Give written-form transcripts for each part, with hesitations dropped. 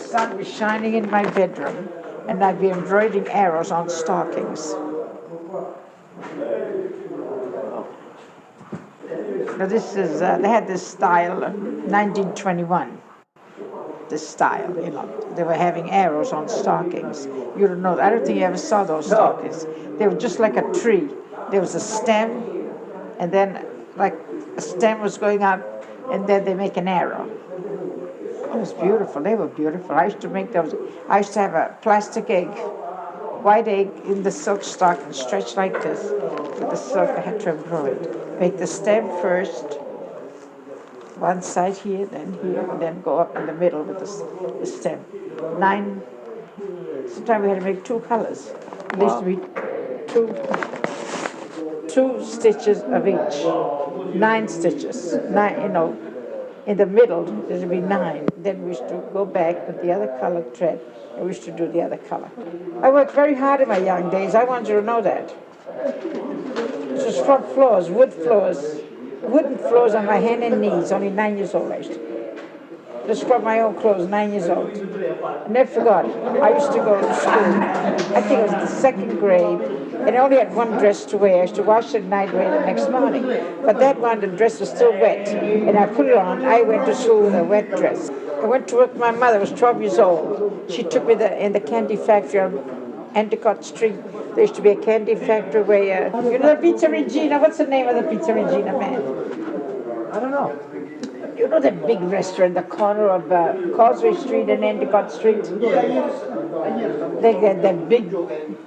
sun was shining in my bedroom, and I'd be embroidering arrows on stockings. Now this is, they had this style, 1921. This style, you know, they were having arrows on stockings. You don't know, I don't think you ever saw those stockings. They were just like a tree. There was a stem, and then like a stem was going up, and then they make an arrow. It was beautiful, they were beautiful. I used to make those, I used to have a plastic egg, white egg in the silk stocking, stretched like this. With the silk I had to embroider. Make the stem first, one side here, and then go up in the middle with the stem. Sometimes we had to make 2 colors. There used to be two stitches of each. 9 stitches. 9, you know, in the middle there would be 9. Then we used to go back with the other colored thread, and we used to do the other color. I worked very hard in my young days. I want you to know that. This was front floors, wood floors. Wooden floors on my hand and knees, only 9 years old I used to. Just scrub my own clothes, 9 years old. I never forgot. I used to go to school. I think it was the 2nd grade, and I only had one dress to wear. I used to wash it at night, wear it the next morning. But that one, the dress was still wet, and I put it on. I went to school with a wet dress. I went to work with my mother. I was 12 years old. She took me in the candy factory on Endicott Street. There used to be a candy factory where, you know the Pizza Regina? What's the name of the Pizza Regina, man? I don't know. You know that big restaurant, the corner of Causeway Street and Endicott Street? They got that big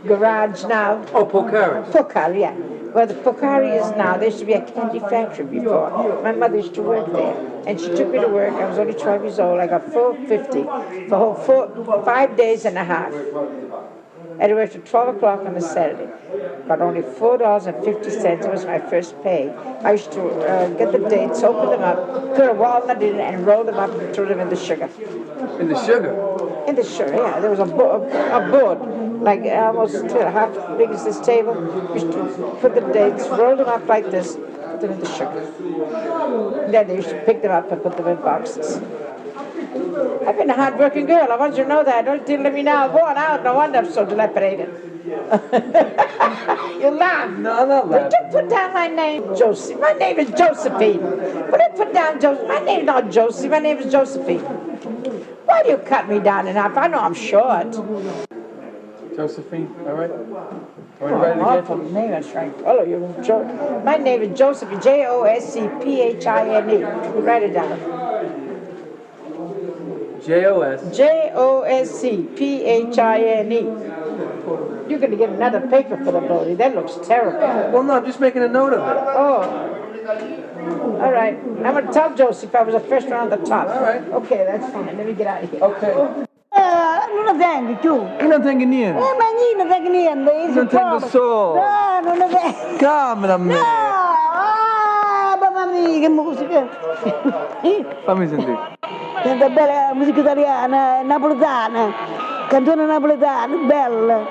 garage now. Oh, Pocari. Pocari, yeah. Where the Pocari is now, there used to be a candy factory before. My mother used to work there, and she took me to work. I was only 12 years old. I got $4.50 for 5 days and a half. I had to work till 12 o'clock on a Saturday. Got only $4.50. It was my first pay. I used to get the dates, open them up, put a walnut in it, and roll them up and throw them in the sugar. In the sugar? In the sugar, yeah. There was a board, like almost half as big as this table. We used to put the dates, roll them up like this, put them in the sugar. And then they used to pick them up and put them in boxes. I've been a hard-working girl. I want you to know that. Don't let me now. Go on out. No wonder I'm so dilapidated. You laugh. No, I'm not laughing. But you put down my name, Josie. My name is Josephine. Put down Josie. My name's not Josie. My name is Josephine. Why do you cut me down in half? I know I'm short. Josephine, all right? Are you ready to get to name? I'm trying to follow you. My name is Josephine. Josephine. Write it down. J-O-S. Josephine. You're going to get another paper for the body. That looks terrible. Well, no, I'm just making a note of it. Oh. All right. I'm going to tell Joseph I was the first one on the top. All right. Okay, that's fine. Let me get out of here. Okay. Non ne tengo più. Io non tengo niente. Ma io non tengo niente. Non tengo soldi. No, non ne tengo. Camera a me. No, mamma mia, che musica. Fammi sentire. Senta bella musica italiana, napoletana. Canzone napoletana, bella.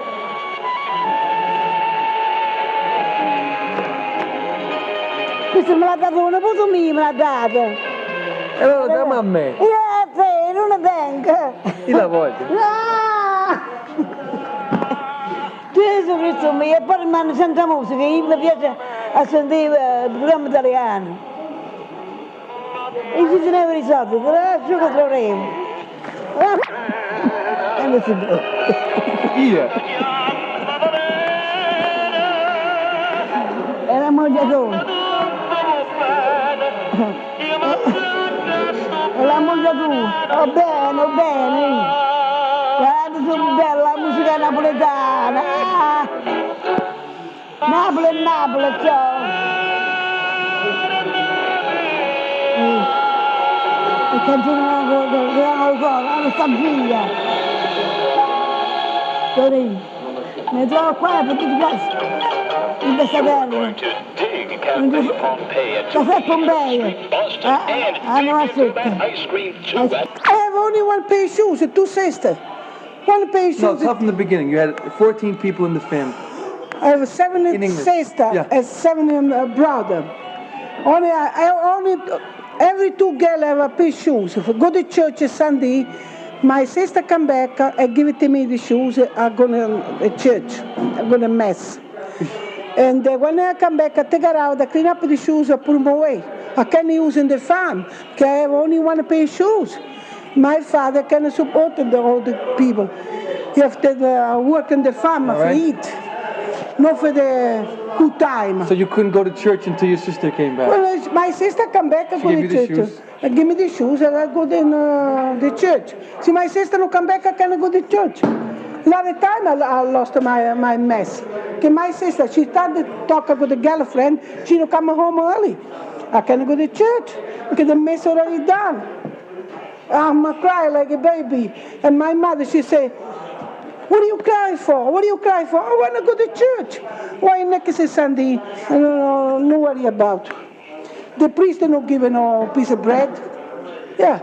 Questo me l'ha dato un nipote mio, me l'ha dato. E allora dammi a me. Te, non ne tengo. Io la voglio. No! Gesù Cristo mio, e poi rimane senza musica, io mi piace a sentire il programma italiano. E ci tenevo i soldi, te lascio che troveremo. E mi si può. Io? Era mangiatore. E la mangiatura. Va bene, va bene. Guarda, sono bella la musica napoletana. Napoli, Napoli, ciao. E canzone la nostalgia. Torino. Mi trovo qua per tutti i casi. In Bessatella. Caffè Pompei. Hanno la setta. I have only one pair of shoes, 2 sisters. One pair of shoes. No, tell from the beginning. You had 14 people in the family. I have 7 sisters and 7 brothers. Only every 2 girls have a pair of shoes. Go to church Sunday, My sister come back and give it to me the shoes. I go to church. I go to mass. And when I come back, I take it out, I clean up the shoes, I put them away. I can't use in the farm, because I have only one pair of shoes. My father cannot support all the people. You have to work in the farm for eat, not for the good time. So you couldn't go to church until your sister came back? Well, my sister come back, I go to church. Give me the shoes and I go to the church. See, my sister no come back, I cannot go to church. A lot of time I lost my mess. Because my sister, she started talking with the girlfriend, she don't come home early. I can't go to church because the mess already done. I'm crying like a baby. And my mother, she say, what are you crying for? What are you crying for? I want to go to church. Why next Sunday? No worry about. The priest don't give no piece of bread. Yeah.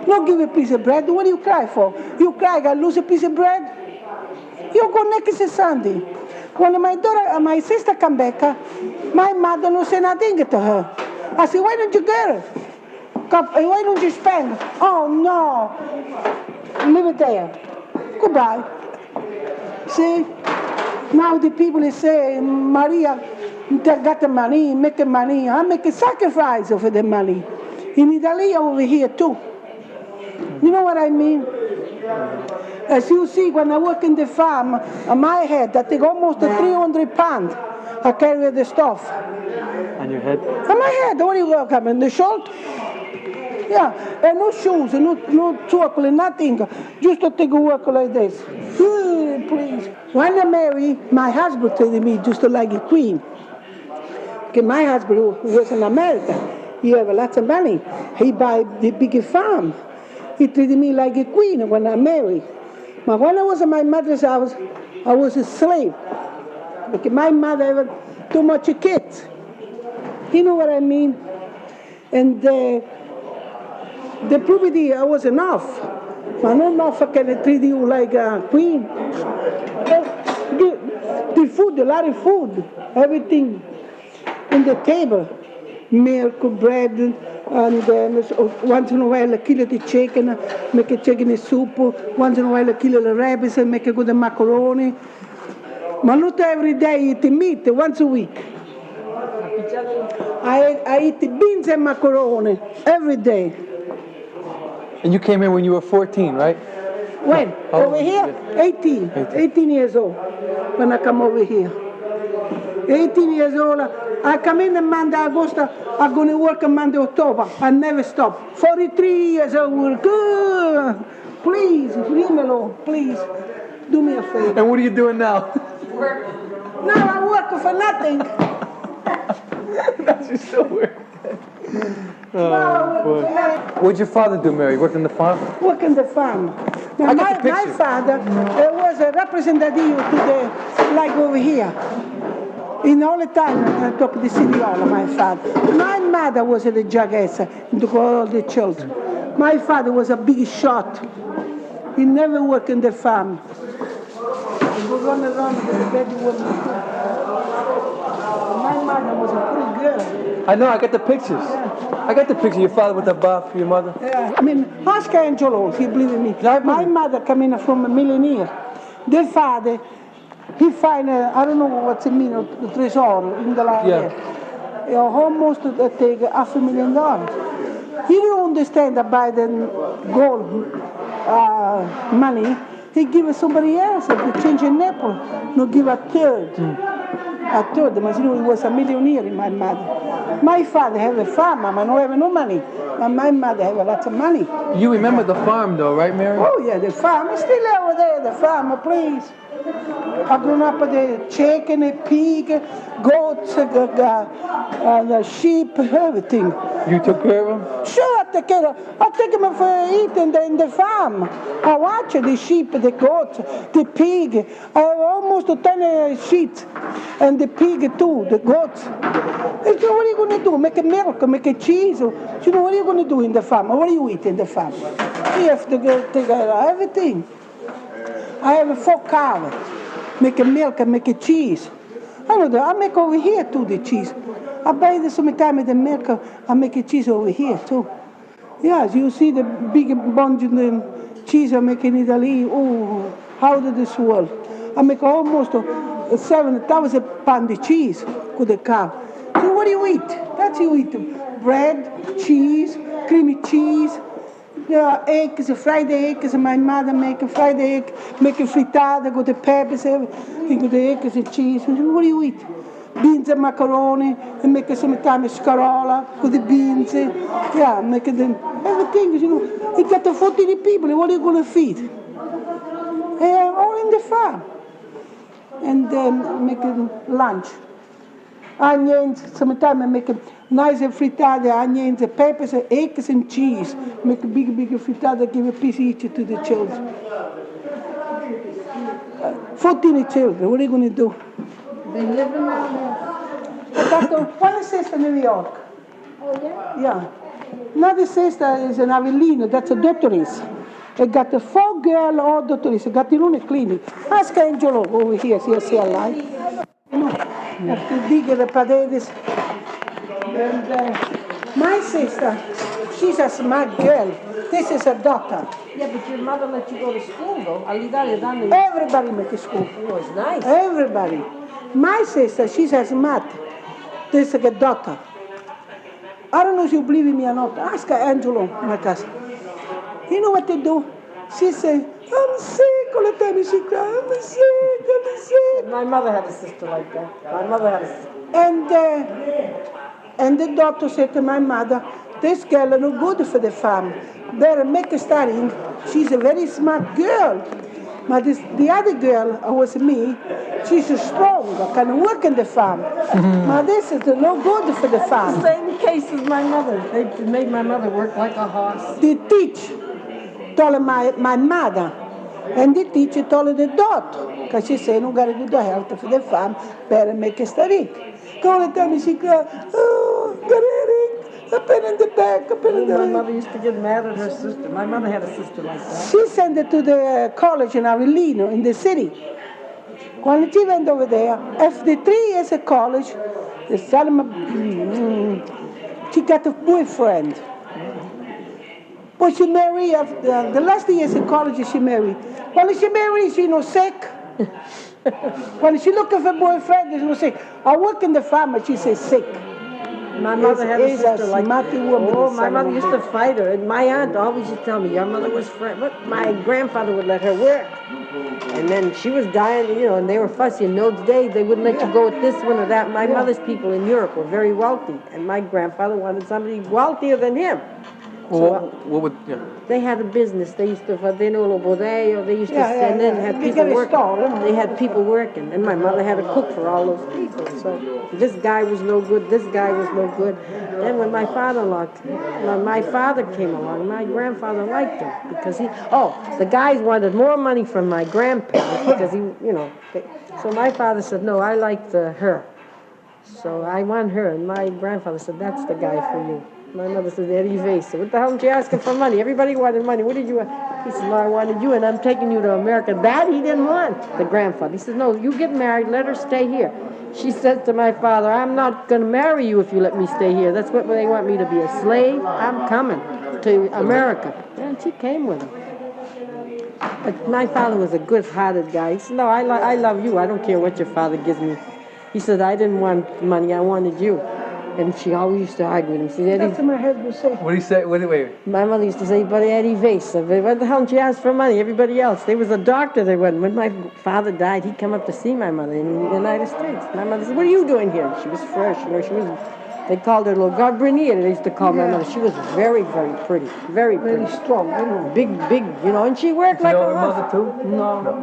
Not give a piece of bread. What do you cry for? You cry, I lose a piece of bread? You go next Sunday. When my sister come back, my mother no say nothing to her. I said, why don't you get it? Why don't you spend? Oh, no. Leave it there. Goodbye. See? Now the people say, Maria, got the money, make the money. I make a sacrifice for the money. In Italy, over here too. You know what I mean? As you see, when I work in the farm, on my head, I take almost 300 pounds. I carry the stuff. On your head? On my head. What do you work on? In the shoulder? Yeah. And no shoes, no chocolate, nothing. Just to take a work like this. Please. When I marry, my husband treated me just like a queen. Because my husband was in America. He have lots of money. He buy the big farm. He treated me like a queen when I married. But when I was in my mother's house, I was a slave. Because my mother had too much kids. You know what I mean? And the property, I was enough. But not enough I can treat you like a queen. The food, a lot of food, everything in the table. Milk, bread, and once in a while a kilo of chicken, make a chicken soup, once in a while a kilo of rabbits, and make a good macaroni. But not every day I eat meat, once a week. I eat beans and macaroni every day. And you came here when you were 14, right? When? No. Over here? 18 years old when I come over here. 18 years old. I come in on Monday, August, I'm going to work on Monday, October. I never stop. 43 years old. Good. Please, leave me alone. Please. Do me a favor. And what are you doing now? Now I'm working for nothing. That's just so weird. No, Boy. What'd your father do, Mary? Work in the farm? Work in the farm. Now, my father was a representative to the, like over here. In all the time, I talk to the city hall, my father. My mother was a judgeess to all the children. My father was a big shot. He never worked in the farm. He would run around with the baby woman. My mother was a pretty girl. I know, I got the pictures. Yeah. I got the picture. Your father with the buff, your mother. Yeah. I mean, ask Angelo if you believe in me. My mother coming from a millionaire. Their father, he find, I don't know what's it mean, the treasure in the land. Yeah. He almost take $500,000. He don't understand about the gold money. He give it somebody else. They change in Naples. No, give a third. A third. But he was a millionaire in my mother. My father have a farm. I don't have no money. But my mother have a lot of money. You remember the farm, though, right, Mary? Oh, yeah, the farm. It's still over there, the farm, please. I grew up with the chicken, a pig, goats, the sheep, everything. You took care of them? Sure, I take care of them. I take them for eating in the farm. I watch the sheep, the goats, the pig. I have almost 10 sheep. And the pig too, the goats. And so what are you going to do? Make a milk, make a cheese? You know, what are you going to do in the farm? What do you eat in the farm? You have to take care of everything. I have 4 cows. Make a milk and make a cheese. I don't know, I make over here too, the cheese. I buy this sometimes the milk, I make a cheese over here too. Yes, you see the big bunch in the cheese I make in Italy, oh, out of this world. I make almost 7,000 pounds of cheese with the cow. So what do you eat? That's you eat bread, cheese, creamy cheese, eggs, fried eggs. My mother make a fried egg, make a frittata with the peppers, with the eggs and cheese. What do you eat? Beans and macaroni, and make sometimes scarola with the beans. Yeah, make them everything. You know, you got 14 people. What are you gonna feed? All in the farm, and make lunch. Onions. Sometimes I make a nice frittata, onions, peppers, eggs, and cheese. Make a big frittata. Give a piece each to the children. 14 children. What are you gonna do? They live in I got one sister in New York. Oh, yeah? Yeah. Another sister is in Avellino, that's a doctoress. I got 4 girls, all doctoress. I got in a clinic. Ask Angelo over here, see alive. You know, have to dig the potatoes. And my sister, she's a smart girl. This is a doctor. Yeah, but your mother let you go to school, though. All'Italia, Everybody make school. it was nice. Everybody. My sister, she's a smart. This is a doctor. I don't know if you believe in me or not. Ask Angelo, my cousin. You know what they do? She says, I'm sick all the time. She cries, I'm sick. My mother had a sister like that. My mother had a sister. And the doctor said to my mother, this girl is no good for the farm. Better make her studying. She's a very smart girl. But the other girl, who was me, she's strong, can work in the farm. But this is no good for the farm. Same case as my mother. They made my mother work like a horse. The teacher told my mother, and the teacher told the doctor, because she said, no got to do the health for the farm, better make her study. All the time she cried, oh, got a pain in the back, a pain in the My leg. mother used to get mad at her sister. My mother had a sister like that. She sent her to the college in Avellino, in the city. When she went over there, after 3 years of college, she got a boyfriend. But she married, the last years of college she married. When she married, she no sick. When she looking for a boyfriend, she's no sick. I work in the farm, but she says sick. My mother had a sister like that. Oh, my mother used to fight her. And my aunt always used to tell me, your mother was but my grandfather would let her work. And then she was dying, you know, and they were fussy. In those days, they wouldn't let you go with this one or that. My mother's people in Europe were very wealthy. And my grandfather wanted somebody wealthier than him. Well, what would, yeah. They had a business. They used to, they used to send in, had They people got a working. stall. They had people working. And my mother had to cook for all those people. So this guy was no good, this guy was no good. Then when my father came along, my grandfather liked him because the guys wanted more money from my grandparents because he, you know. So my father said, no, I liked her. So I want her. And my grandfather said, that's the guy for you. My mother said, Eddie Vase. What the hell did you asking for money? Everybody wanted money. What did you want? He said, no, I wanted you, and I'm taking you to America. That he didn't want, the grandfather. He said, no, you get married, let her stay here. She said to my father, I'm not going to marry you if you let me stay here. That's what they want me to be, a slave. I'm coming to America. And she came with him. But my father was a good-hearted guy. He said, no, I love you. I don't care what your father gives me. He said, I didn't want money. I wanted you. And she always used to argue with him. She said, Eddie, That's what my husband say. What do you say? Wait. my mother used to say, but Eddie Vase, what the hell did you ask for money? Everybody else. There was a doctor there. When my father died, he came up to see my mother in the United States. My mother said, what are you doing here? She was fresh. You know, she was, they called her little Gabrinier. They used to call my mother. She was very, very pretty. Very pretty. Very strong, you know. Big, you know, and she worked like a Your horse. mother too?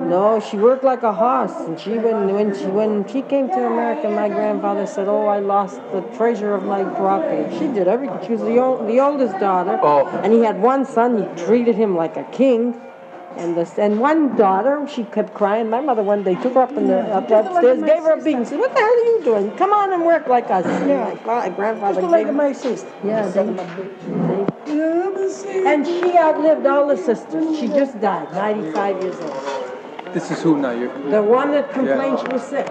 No, she worked like a horse. And she when she came to America, my grandfather said, "Oh, I lost the treasure of my property." She did everything. She was the oldest daughter, and he had one son. He treated him like a king. And one daughter, she kept crying. My mother one day took her up upstairs, gave her a beating. Said, "What the hell are you doing? Come on and work like us." Yeah. My grandfather Just gave like my sister. and she outlived all the sisters. She just died, 95 years old. This is who now? The one that complained she was sick.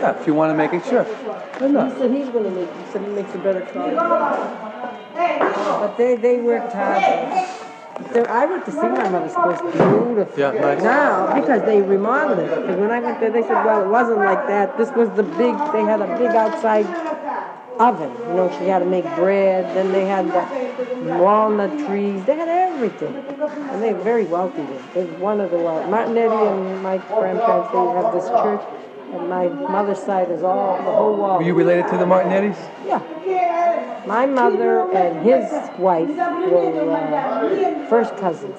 Yeah, if you want to make it, sure. Why He not? said he's going to make it. He said he makes a better coffee. But they worked hard. I went to see my mother's school. It's beautiful. Yeah, nice. Now, because they remodeled it. Because when I went there, they said, well, it wasn't like that. This was they had a big outside oven. You know, she had to make bread. Then they had the walnut trees. They had everything. And they were very wealthy there. They were one of the Martinetti and my grandparents, they have this church. And my mother's side is all, the whole wall. Were you related to the Martinettis? Yeah. My mother and his wife were first cousins.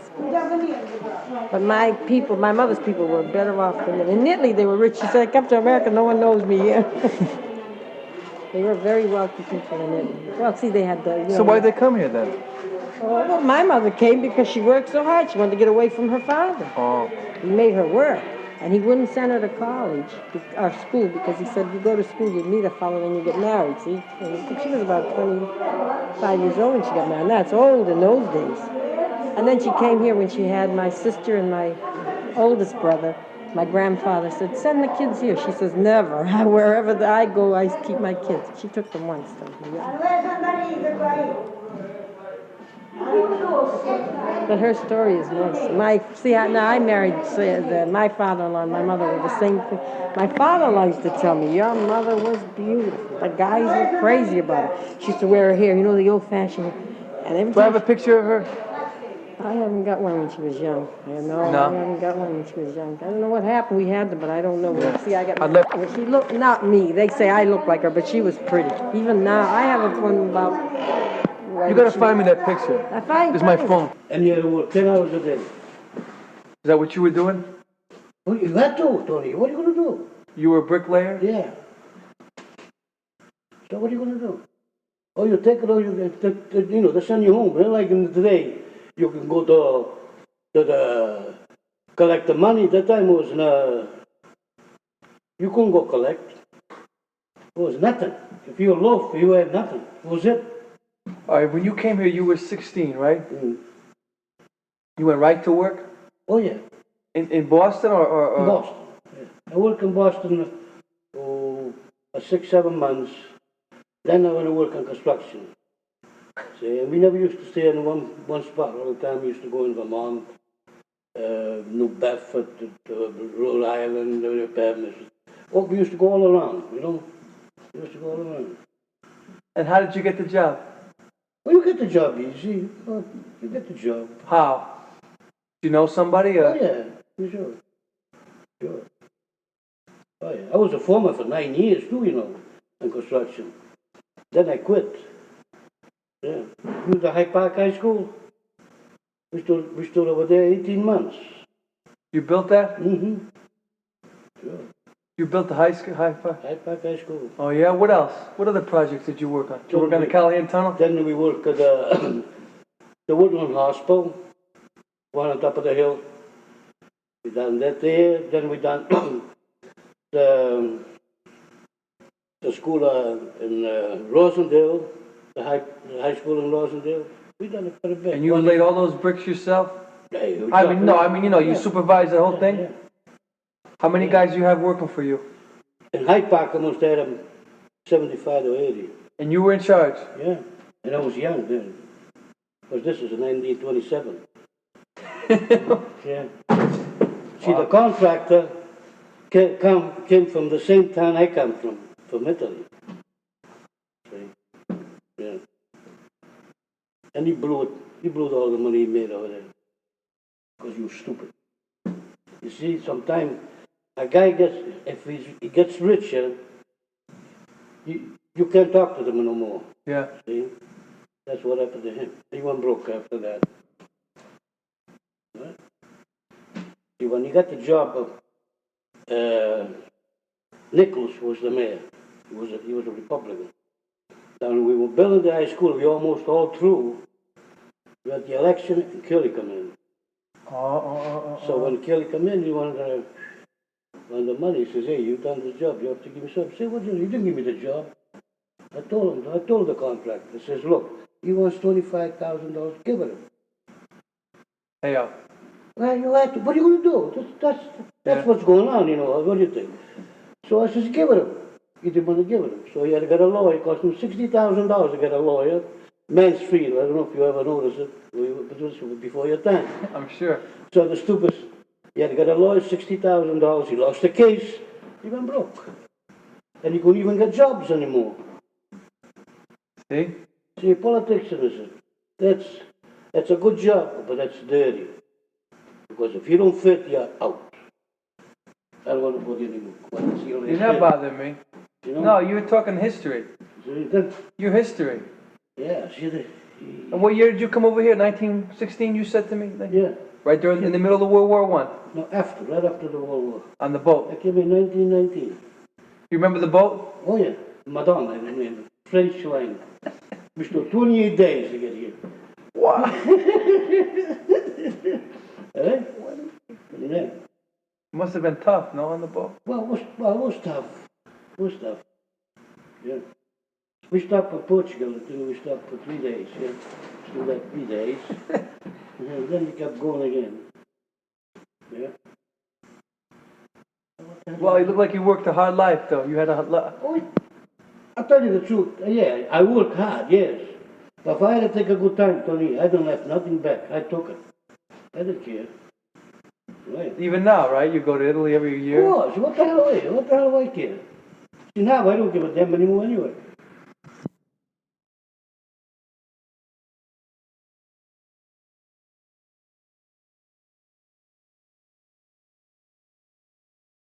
But my mother's people were better off than them. In Italy, they were rich. She said, I come to America, no one knows me here. They were very wealthy people in Italy. Well, see, they had the... So why'd they come here then? Well, my mother came because she worked so hard. She wanted to get away from her father. Oh. He made her work. And he wouldn't send her to college or school because he said, you go to school, you meet a fellow, and you get married. See? And she was about 25 years old when she got married. And that's old in those days. And then she came here when she had my sister and my oldest brother. My grandfather said, send the kids here. She says, never. Wherever I go, I keep my kids. She took them once, though. Yeah. But her story is nice. Now I married my father-in-law and my mother were the same thing. My father-in-law used to tell me, your mother was beautiful. The guys were crazy about her. She used to wear her hair, you know, the old-fashioned. And every Do I time have a picture of her? I haven't got one when she was young. I No? haven't got one when she was young. I don't know what happened. We had them, but I don't know. Yeah. See, I got. I'd She looked, not me. They say I look like her, but she was pretty. Even now, I have a one about. You gotta find me that picture. I find. This is my phone. And you had to work 10 hours a day. Is that what you were doing? Well, you got to, Tony. What are you going to do? You were a bricklayer? Yeah. So what are you going to do? Oh, you take it, or they send you home. Like in today, you can go to the collect the money. That time was you couldn't go collect. It was nothing. If you were loaf, you had nothing. That was it. All right, when you came here, you were 16, right? Mm. You went right to work? Oh, yeah. In Boston or? In Boston. Yeah. I worked in Boston for 6-7 months. Then I went to work on construction. See, and we never used to stay in one spot all the time. We used to go in Vermont, New Bedford, Rhode Island, oh, we used to go all around, you know. We used to go all around. And how did you get the job? Well, you get the job easy. Well, you get the job. How? Do you know somebody? Oh, yeah, sure. Sure. Oh, yeah. I was a foreman for 9 years, too, you know, in construction. Then I quit. Yeah. We went to Hyde Park High School. We stood over there 18 months. You built that? Mm-hmm. Sure. You built the Hyde Park? Hyde Park High School. Oh yeah, what else? What other projects did you work on? Did you work on the Callahan Tunnel? Then we worked at the Woodland Hospital, one on top of the hill. We done that there. Then we done the school in Rosendale, the high school in Rosendale. We done it quite a bit. And you laid all those bricks yourself? Yeah, you supervised the whole thing? Yeah. How many guys do you have working for you? In Hyde Park, I must have them 75 or 80. And you were in charge? Yeah, and I was young then. Because this is in 1927. Yeah. See, the contractor came from the same town I come from Italy. See? Yeah. And he blew all the money he made over there. Because he was stupid. You see, sometimes a guy he gets richer, you can't talk to them no more. Yeah. See? That's what happened to him. He went broke after that. Right? See, when he got the job of Nichols was the mayor. He was a Republican. Then we were building the high school. We almost all through. We had the election and Kelly come in. So when Kelly come in, he wanted the money. He says, "Hey, you've done the job. You have to give me something." I said, "What did you didn't give me the job." I told the contractor. I says, "Look, he wants $25,000. Give it him." Hey, Well, you have to. What are you going to do? That's what's going on, you know. What do you think? So I says, "Give it him." He didn't want to give it him. So he had to get a lawyer. It cost him $60,000 to get a lawyer. Mansfield, I don't know if you ever noticed it, but this was before your time. I'm sure. So the stupid, he had got a lawyer $60,000, he lost the case, he went broke. And he couldn't even get jobs anymore. See? See, politics is that's a good job, but that's dirty. Because if you don't fit, you're out. I don't want to put you anymore. You're not bothering me. You know? No, you were talking history. Your history. Yeah, see the. And what year did you come over here? 1916, you said to me? Yeah. Right during, in the middle of World War I? No, right after the World War. On the boat. I came in 1919. You remember the boat? Oh yeah, Madonna, I mean, French line. We took 28 days to get here. Wow. Eh? Yeah. Must have been tough, no, on the boat? Well, it was tough. It was tough. Yeah. We stopped for Portugal, I think we stopped for 3 days, yeah. Still had 3 days. And then we kept going again. Yeah. Well, you look like you worked a hard life, though. You had a hard life. Oh, I'll tell you the truth. Yeah, I worked hard, yes. But if I had to take a good time, Tony, I don't left nothing back. I took it. I didn't care. Right. Even now, right? You go to Italy every year? Of course. What the hell do I care? See, now I don't give a damn anymore anyway.